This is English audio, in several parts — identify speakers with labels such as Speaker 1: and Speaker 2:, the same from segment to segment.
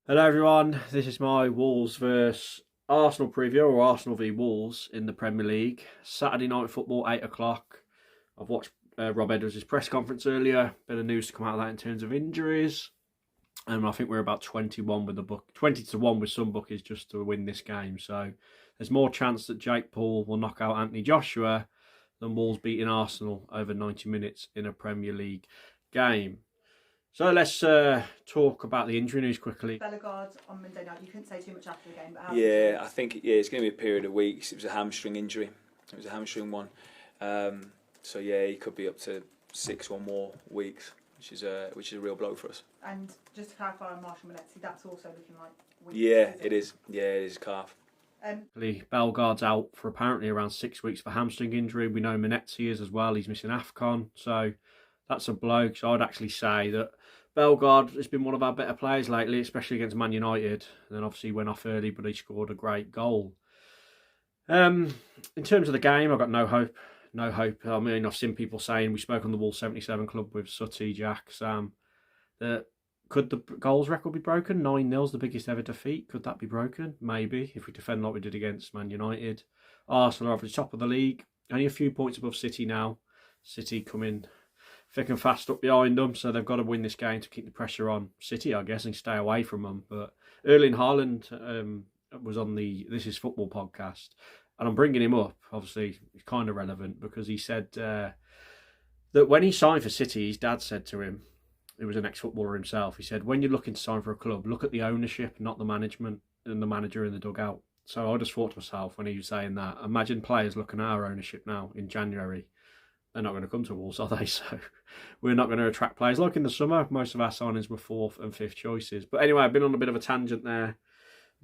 Speaker 1: Hello everyone, this is my Wolves vs Arsenal preview, or Arsenal v Wolves in the Premier League. Saturday night football, 8 o'clock. I've watched Rob Edwards' press conference earlier. Bit of news to come out of that in terms of injuries. And I think we're about 21 with the book, 20 to 1 with some bookies just to win this game. So there's more chance that Jake Paul will knock out Anthony Joshua than Wolves beating Arsenal over 90 minutes in a Premier League game. So let's talk about the injury news quickly.
Speaker 2: Bellegarde on Monday night. You couldn't say too much after the game, but
Speaker 3: I think it's going to be a period of weeks. It was a hamstring injury. It was a hamstring one. He could be up to 6 or more weeks, which is a real blow for us.
Speaker 2: And just to clarify on Marshall Monetzi, that's also looking like weeks.
Speaker 3: Yeah, it is. Yeah, it is calf.
Speaker 1: Bellegarde's out for apparently around 6 weeks for hamstring injury. We know Monetzi is as well. He's missing AFCON. So that's a blow. So I'd actually say that Bellegarde has been one of our better players lately, especially against Man United. And then obviously he went off early, but he scored a great goal. In terms of the game, I've got no hope. No hope. I mean, I've seen people saying, we spoke on the Wolves 77 Club with Sutty, Jack, Sam, that could the goals record be broken? 9-0's the biggest ever defeat. Could that be broken? Maybe, if we defend like we did against Man United. Arsenal are at the top of the league. Only a few points above City now. City coming thick and fast up behind them, so they've got to win this game to keep the pressure on City, I guess, and stay away from them. But Erling Haaland was on the This Is Football podcast, and I'm bringing him up. Obviously, it's kind of relevant because he said that when he signed for City, his dad said to him, he was an ex-footballer himself, he said, when you're looking to sign for a club, look at the ownership, not the management and the manager in the dugout. So I just thought to myself when he was saying that, imagine players looking at our ownership now in January. They're not going to come to Wolves, are they? So we're not going to attract players. Like in the summer, most of our signings were 4th and 5th choices. But anyway, I've been on a bit of a tangent there.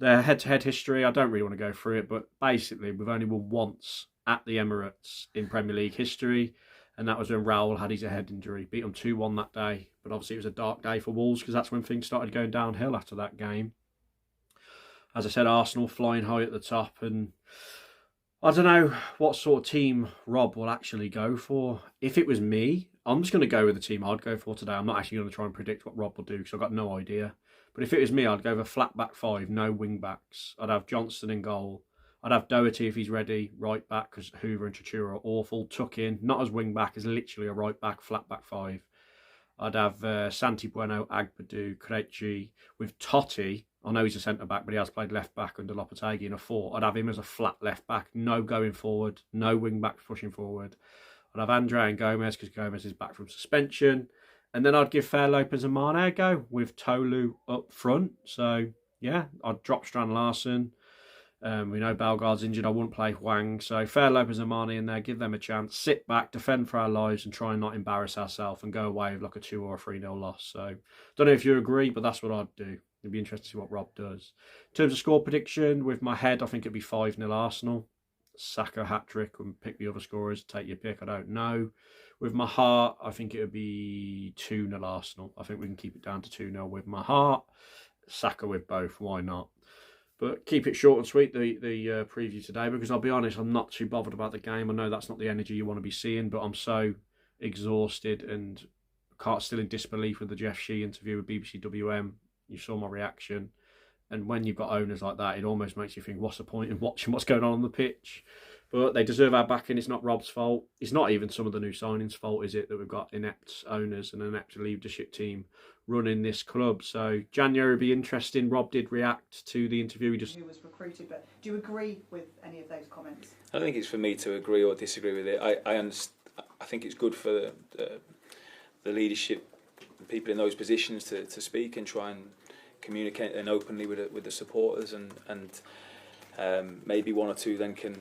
Speaker 1: Their head-to-head history, I don't really want to go through it, but basically we've only won once at the Emirates in Premier League history, and that was when Raul had his head injury. Beat them 2-1 that day, but obviously it was a dark day for Wolves because that's when things started going downhill after that game. As I said, Arsenal flying high at the top, and I don't know what sort of team Rob will actually go for. If it was me, I'm just going to go with the team I'd go for today. I'm not actually going to try and predict what Rob will do because I've got no idea. But if it was me, I'd go with a flat back 5, no wing backs. I'd have Johnston in goal. I'd have Doherty if he's ready, right back, because Hoover and Chachura are awful. Tuck in, not as wing back, as literally a right back, flat back 5. I'd have Santi Bueno, Agbadu, Krejci with Totti. I know he's a centre-back, but he has played left-back under Lopetegui in a 4. I'd have him as a flat left-back, no going forward, no wing-backs pushing forward. I'd have Andre and Gomez, because Gomez is back from suspension. And then I'd give Fair Lopez and Mane a go, with Tolu up front. So, yeah, I'd drop Strand Larsen. We know Bellegarde's injured. I wouldn't play Hwang. So, Fair Lopez and Mane in there, give them a chance. Sit back, defend for our lives, and try and not embarrass ourselves and go away with like a 2 or a 3-0 loss. So, don't know if you agree, but that's what I'd do. It'd be interesting to see what Rob does. In terms of score prediction, with my head, I think it'd be 5-0 Arsenal. Saka hat-trick and pick the other scorers. Take your pick, I don't know. With my heart, I think it would be 2-0 Arsenal. I think we can keep it down to 2-0 with my heart. Saka with both, why not? But keep it short and sweet, the preview today, because I'll be honest, I'm not too bothered about the game. I know that's not the energy you want to be seeing, but I'm so exhausted and still in disbelief with the Jeff Shee interview with BBC WM. You saw my reaction. And when you've got owners like that, it almost makes you think, what's the point in watching what's going on the pitch? But they deserve our backing. It's not Rob's fault. It's not even some of the new signings' fault, is it, that we've got inept owners and an inept leadership team running this club. So January will be interesting. Rob did react to the interview.
Speaker 2: Who was recruited, but do you agree with any of those comments?
Speaker 3: I don't think it's for me to agree or disagree with it. I think it's good for the leadership, the people in those positions to speak and try and communicate and openly with the supporters, and maybe one or two then can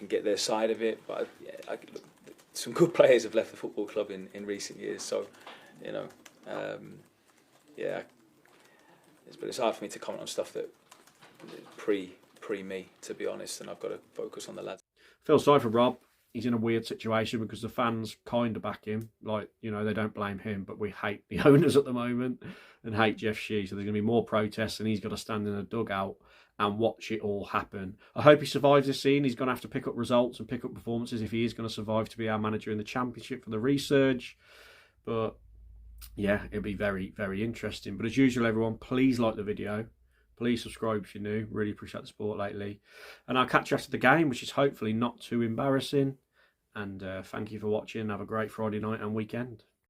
Speaker 3: get their side of it. But look, some good players have left the football club in recent years, so you know, but it's hard for me to comment on stuff that pre me, to be honest, and I've got to focus on the lads.
Speaker 1: Feel sorry for Rob. He's in a weird situation because the fans kind of back him. Like, you know, they don't blame him, but we hate the owners at the moment and hate Jeff Shee. So there's going to be more protests and he's got to stand in a dugout and watch it all happen. I hope he survives this scene. He's going to have to pick up results and pick up performances if he is going to survive to be our manager in the Championship for the resurge. But yeah, it'll be very, very interesting. But as usual, everyone, please like the video. Please subscribe if you're new. Really appreciate the support lately. And I'll catch you after the game, which is hopefully not too embarrassing. And thank you for watching. Have a great Friday night and weekend.